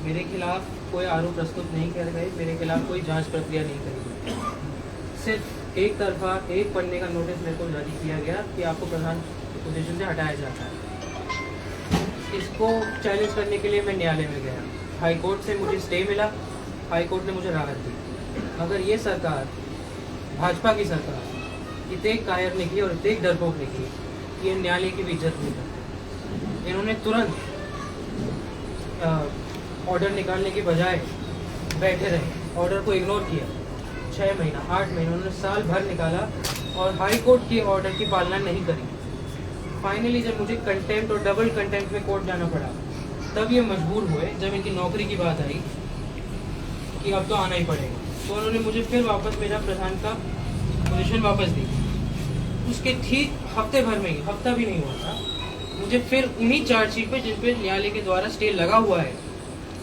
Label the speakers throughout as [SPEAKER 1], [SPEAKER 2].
[SPEAKER 1] मेरे खिलाफ कोई आरोप प्रस्तुत नहीं कर गए, मेरे खिलाफ कोई जांच प्रक्रिया नहीं करी गई। सिर्फ एक तरफा एक पन्ने का नोटिस मेरे को जारी किया गया कि आपको प्रधान पोजीशन से हटाया जाता है। इसको चैलेंज करने के लिए मैं न्यायालय में गया। हाई कोर्ट से मुझे स्टे मिला, हाई कोर्ट ने मुझे राहत दी। अगर ये सरकार, भाजपा की सरकार, इतने कायर निकली और इतने डरपोक निकली कि ये न्यायालय की भी इज्जत नहीं करते। इन्होंने तुरंत ऑर्डर निकालने के बजाय बैठे रहे, ऑर्डर को इग्नोर किया। 6 महीना 8 महीने उन्होंने साल भर निकाला और हाई कोर्ट के ऑर्डर की पालना नहीं करी। फाइनली जब मुझे कंटेम्प्ट और डबल कंटेम्प्ट में कोर्ट जाना पड़ा, तब ये मजबूर हुए, जब इनकी नौकरी की बात आई कि अब तो आना ही पड़ेगा, तो उन्होंने मुझे फिर वापस मेरा प्रधान का पोजीशन वापस दी। उसके ठीक हफ्ते भर में ही, हफ्ता भी नहीं हुआ था, मुझे फिर उन्हीं चार्जशीट पे जिन पे न्यायालय के द्वारा स्टे लगा हुआ है,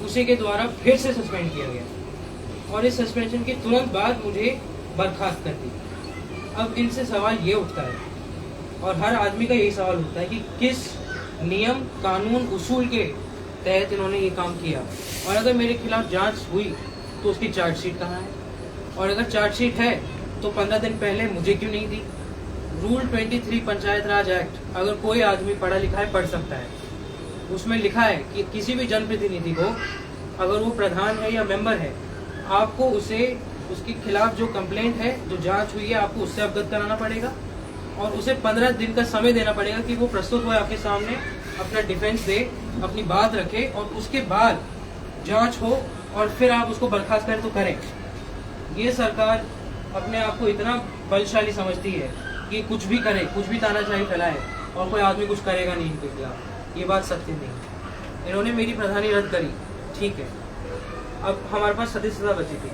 [SPEAKER 1] उसी के द्वारा फिर से सस्पेंड किया गया और इस सस्पेंशन के तुरंत बाद मुझे बर्खास्त कर दी। अब इनसे सवाल ये उठता है और हर आदमी का यही सवाल उठता है कि किस नियम, कानून, उसूल के तहत इन्होंने ये काम किया, और अगर मेरे खिलाफ जांच हुई तो उसकी चार्जशीट कहाँ है, और अगर चार्जशीट है तो 15 दिन पहले मुझे क्यों नहीं दी। रूल 23 पंचायत राज एक्ट, अगर कोई आदमी पढ़ा लिखा है पढ़ सकता है, उसमें लिखा है कि किसी भी जनप्रतिनिधि को, अगर वो प्रधान है या मेंबर है, आपको उसे उसके खिलाफ जो कंप्लेंट है, जो जांच हुई है, आपको उससे अवगत कराना पड़ेगा और उसे 15 दिन का समय देना पड़ेगा कि वो प्रस्तुत हो आपके सामने, अपना डिफेंस दे, अपनी बात रखे और उसके बाद जांच हो और फिर आप उसको बर्खास्त करें तो करें। ये सरकार अपने आप को इतना बलशाली समझती है कि कुछ भी करे, कुछ भी तानाशाही फैलाए और कोई आदमी कुछ करेगा नहीं इनके खिलाफ। ये बात सत्य नहीं। इन्होंने मेरी प्रधानी रद्द करी, ठीक है, अब हमारे पास सदस्यता बची थी।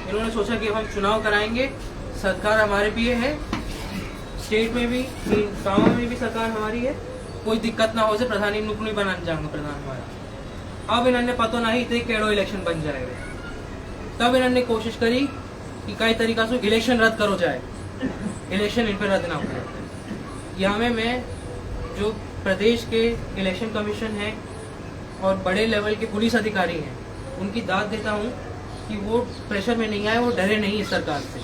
[SPEAKER 1] इन्होंने सोचा कि हम चुनाव कराएंगे, सरकार हमारे भी है, स्टेट में भी, गाँव में भी सरकार हमारी है, कोई दिक्कत ना हो से प्रधानी नुकनी बनाने जाऊंगा प्रधान हमारा। अब इन्होंने पता नहीं थे केड़ो इलेक्शन बन जाएगा, तब इन्होंने कोशिश करी कि कई तरीका से इलेक्शन रद्द करो जाए, इलेक्शन इन पर रद्द ना हो। यहाँ में मैं जो प्रदेश के इलेक्शन कमीशन है और बड़े लेवल के पुलिस अधिकारी हैं, उनकी दाद देता हूँ कि वो प्रेशर में नहीं आए, वो डरे नहीं इस सरकार से।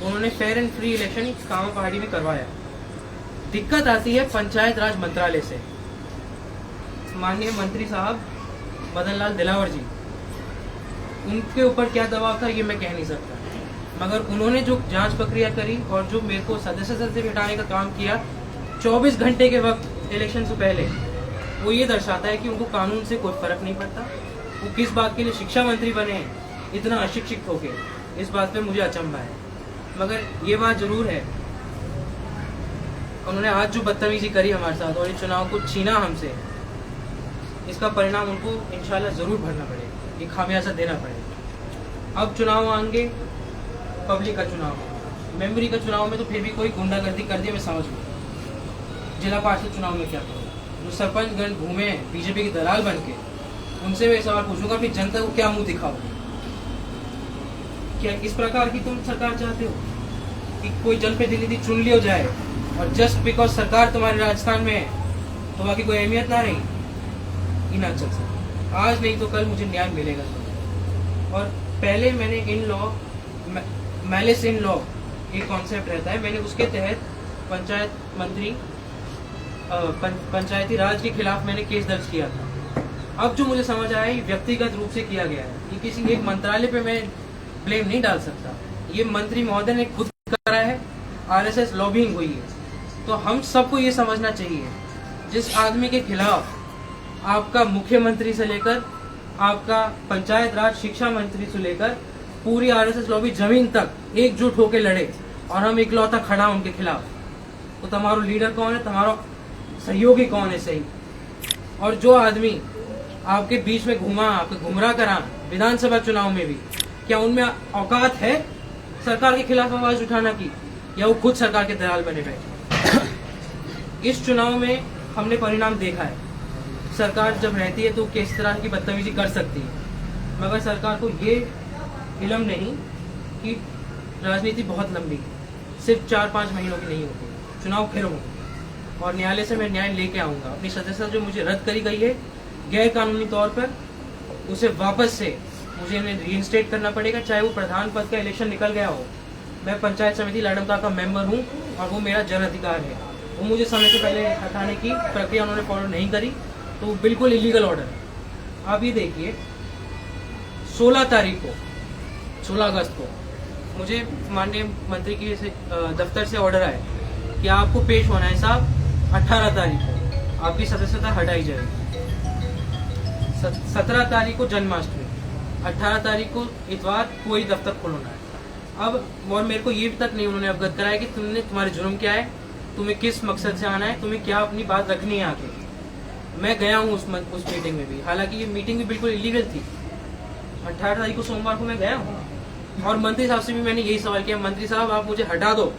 [SPEAKER 1] उन्होंने फेयर एंड फ्री इलेक्शन कामा पहाड़ी में करवाया। दिक्कत आती है पंचायत राज मंत्रालय से। माननीय मंत्री साहब मदन लाल दिलावर जी, उनके ऊपर क्या दबाव था ये मैं कह नहीं सकता, मगर उन्होंने जो जांच प्रक्रिया करी और जो मेरे को सदस्यता से हटाने का काम किया 24 घंटे के वक्त इलेक्शन से पहले, वो ये दर्शाता है कि उनको कानून से कोई फर्क नहीं पड़ता। वो किस बात के लिए शिक्षा मंत्री बने हैं इतना अशिक्षित होके, इस बात पे मुझे अचंभा है। मगर ये बात जरूर है, उन्होंने आज जो बदतमीजी करी हमारे साथ और इस चुनाव को छीना हमसे, इसका परिणाम उनको इंशाल्लाह जरूर भरना पड़ेगा, ये खामियाजा देना पड़ेगा। अब चुनाव आएंगे, पब्लिक का चुनाव, मेमोरी का चुनाव में तो फिर भी कोई गुंडागर्दी कर दिया मैं समझ लूँ। जिला पार्षद चुनाव में क्या करूँ, जो सरपंचगण घूमे बीजेपी के दलाल बन के, उनसे मैं सवाल पूछूंगा फिर जनता को क्या मुंह दिखाओगे। क्या इस प्रकार की तुम सरकार चाहते हो कि कोई जनप्रतिनिधि चुन लिया जाए और जस्ट बिकॉज सरकार तुम्हारे राजस्थान में है तो बाकी कोई अहमियत ना रही? ये ना चल सकता। आज नहीं तो कल मुझे न्याय मिलेगा। और पहले मैंने in law, malice in law एक कॉन्सेप्ट रहता है, मैंने उसके तहत पंचायत मंत्री पंचायती राज के खिलाफ मैंने केस दर्ज किया था। अब जो मुझे समझ आया ये व्यक्तिगत रूप से किया गया है, कि किसी एक मंत्रालय पे मैं ब्लेम नहीं डाल सकता। ये मंत्री महोदय ने खुद करा है, आरएसएस लॉबिंग हुई है। तो हम सबको ये समझना चाहिए, जिस आदमी के खिलाफ आपका मुख्यमंत्री से लेकर आपका पंचायत राज शिक्षा मंत्री से लेकर पूरी आरएसएस लॉबी जमीन तक एकजुट होकर लड़े और हम इकलौता खड़ा उनके खिलाफ, तो तुम्हारा लीडर कौन है, तुम्हारा सहयोगी कौन है सही? और जो आदमी आपके बीच में घुमा, आपको गुमराह करा विधानसभा चुनाव में भी, क्या उनमें औकात है सरकार के खिलाफ आवाज उठाना की, या वो खुद सरकार के दलाल बने बैठे? इस चुनाव में हमने परिणाम देखा है, सरकार जब रहती है तो किस तरह की बदतमीजी कर सकती है, मगर सरकार को ये इल्म नहीं कि राजनीति बहुत लंबी, सिर्फ 4-5 महीनों की नहीं होती, चुनाव फिर होंगे और न्यायालय से मैं न्याय लेके आऊंगा। अपनी सदस्यता जो मुझे रद्द करी गई है गैर कानूनी तौर पर, उसे वापस से मुझे इन्हें रीइंस्टेट करना पड़ेगा, चाहे वो प्रधान पद का इलेक्शन निकल गया हो। मैं पंचायत समिति लाडमका का मेंबर हूँ और वो मेरा जन अधिकार है। वो मुझे समय से पहले हटाने की प्रक्रिया उन्होंने फॉलो नहीं करी, तो वो बिल्कुल इलीगल ऑर्डर है। आप ये देखिए 16 तारीख को 16 अगस्त को मुझे माननीय मंत्री की दफ्तर से ऑर्डर आया कि आपको पेश होना है साहब 18 तारीख को, आपकी सदस्यता हटाई जाएगी। 17 तारीख को जन्माष्टमी, 18 तारीख को इतवार कोई दफ्तर खोलना है। अब और मेरे को ये तक नहीं उन्होंने अवगत कराया कि तुम्हारे जुर्म क्या है, तुम्हें किस मकसद से आना है, तुम्हें क्या अपनी बात रखनी है आके। मैं गया हूँ उस मीटिंग में भी, हालांकि ये मीटिंग भी बिल्कुल इलीगल थी। 18 तारीख को सोमवार को मैं गया हूँ और मंत्री साहब से भी मैंने यही सवाल किया, मंत्री साहब आप मुझे हटा दो,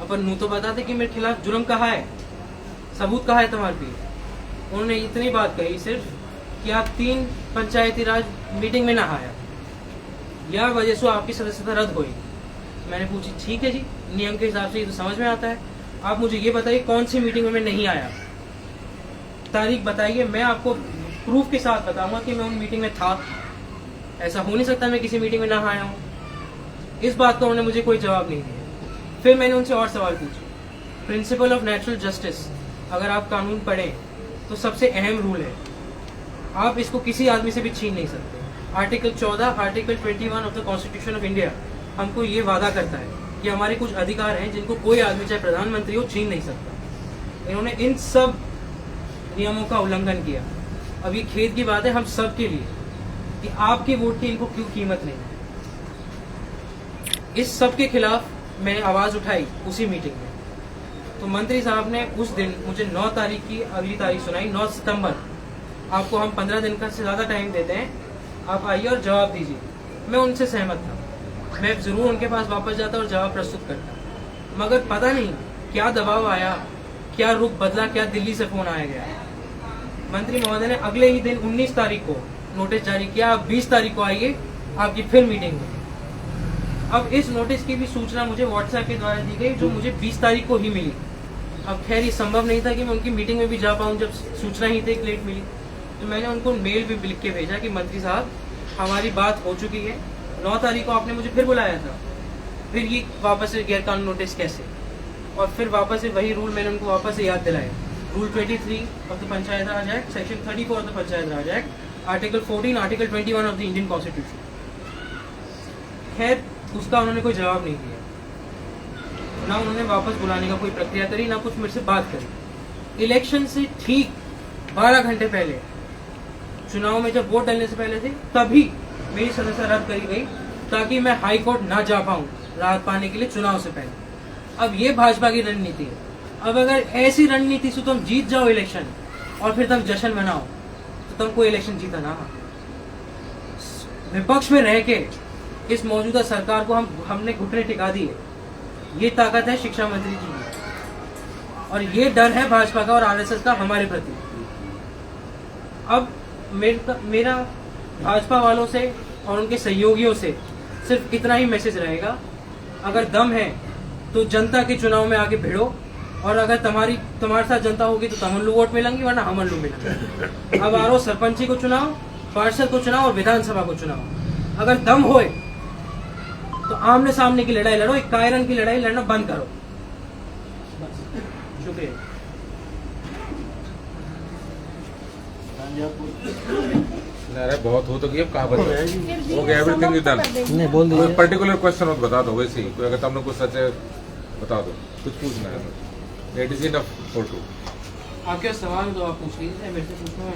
[SPEAKER 1] अपन मुँह तो बताते कि मेरे खिलाफ जुर्म कहाँ है, सबूत कहाँ है तुम्हारे पे। उन्होंने इतनी बात कही सिर्फ कि आप 3 पंचायती राज मीटिंग में ना आया, या वजह से आपकी सदस्यता रद्द हुई। मैंने पूछी ठीक है जी, नियम के हिसाब से ये तो समझ में आता है, आप मुझे ये बताइए कौन सी मीटिंग में मैं नहीं आया, तारीख बताइए, मैं आपको प्रूफ के साथ बताऊंगा कि मैं उन मीटिंग में था। ऐसा हो नहीं सकता मैं किसी मीटिंग में ना आया हूँ। इस बात का उन्होंने मुझे कोई जवाब नहीं दिया। फिर मैंने उनसे और सवाल पूछे। प्रिंसिपल ऑफ नेचुरल जस्टिस, अगर आप कानून पढ़ें तो सबसे अहम रूल है, आप इसको किसी आदमी से भी छीन नहीं सकते। Article 14, article 21 of the constitution of India हमको ये वादा करता है कि हमारे कुछ अधिकार हैं जिनको कोई आदमी चाहे प्रधानमंत्री हो छीन नहीं सकता। इन्होंने इन सब नियमों का उल्लंघन किया। अब ये खेद की बात है हम सब के लिए कि आपके वोट की इनको क्यों कीमत नहीं है। इस सब के खिलाफ मैंने आवाज उठाई उसी मीटिंग में, तो मंत्री साहब ने उस दिन मुझे 9 तारीख की अगली तारीख सुनाई, 9 सितंबर, आपको हम 15 दिन का से ज्यादा टाइम देते हैं, आप आइए और जवाब दीजिए। मैं उनसे सहमत था, मैं जरूर उनके पास वापस जाता और जवाब प्रस्तुत करता, मगर पता नहीं क्या दबाव आया, क्या रुख बदला, क्या दिल्ली से फोन आया गया। मंत्री महोदय ने अगले ही दिन 19 तारीख को नोटिस जारी किया, आप 20 तारीख को आइए, आपकी फिर मीटिंग हुई। अब इस नोटिस की भी सूचना मुझे व्हाट्सएप के द्वारा दी गई, जो मुझे 20 तारीख को ही मिली। अब खैर ये संभव नहीं था कि मैं उनकी मीटिंग में भी जा पाऊँ जब सूचना ही तक लेट मिली, तो मैंने उनको मेल भी लिख के भेजा कि मंत्री साहब हमारी बात हो चुकी है, 9 तारीख को आपने मुझे फिर बुलाया था, फिर ये वापस से गैर कानूनी नोटिस कैसे। और फिर वापस से वही रूल मैंने उनको वापस से याद दिलाया, rule 23 of the panchayat Raj act, section 34 of the panchayat Raj act, article 14, article 21 of the Indian constitution. खैर उसका उन्होंने कोई जवाब नहीं दिया, ना उन्होंने वापस बुलाने का कोई प्रक्रिया करी, ना कुछ मेरे से बात करी। इलेक्शन से ठीक 12 घंटे पहले, चुनाव में जब वोट डालने से पहले थे, तभी मेरी सदस्यता रद्द करी गई ताकि मैं हाई कोर्ट ना जा पाऊं राहत पाने के लिए चुनाव से पहले। अब ये भाजपा की रणनीति है। अब अगर ऐसी रणनीति से तुम जीत जाओ इलेक्शन और फिर तुम जश्न मनाओ तो तुम कोई इलेक्शन जीता ना। विपक्ष में रह के इस मौजूदा सरकार को हमने घुटने टिका दिए, ये ताकत है शिक्षा मंत्री की, और ये डर है भाजपा का और आरएसएस का हमारे प्रति। अब मेरा भाजपा वालों से और उनके सहयोगियों से सिर्फ इतना ही मैसेज रहेगा, अगर दम है तो जनता के चुनाव में आके भिड़ो, और अगर तुम्हारे साथ जनता होगी तो तमल्लू वोट मिलेंगे, वरना हमल्लू मिलेंगे। अब आरो सरपंची को चुनाव, पार्षद को चुनाव और विधानसभा को चुनाव। अगर दम होए तो आमने सामने की लड़ाई लड़ो, एक कायरन की लड़ाई लड़ना बंद करो। शुक्रिया।
[SPEAKER 2] अरे बहुत हो तो गया, कहाँ बचा हो गया, एवरीथिंग इज डन। नहीं बोल दो, पर्टिकुलर क्वेश्चन हो तो बता दो, वैसे ही कोई अगर तुमने कुछ सच है बता दो, कुछ पूछना है it is enough for two.
[SPEAKER 1] आपके सवाल तो आप पूछ लीजिए, मेरे से पूछना है,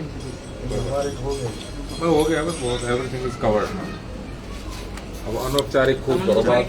[SPEAKER 2] हो गया बस, बहुत एवरीथिंग इज कवर्ड। अब अनौपचारिक खूब करो बात।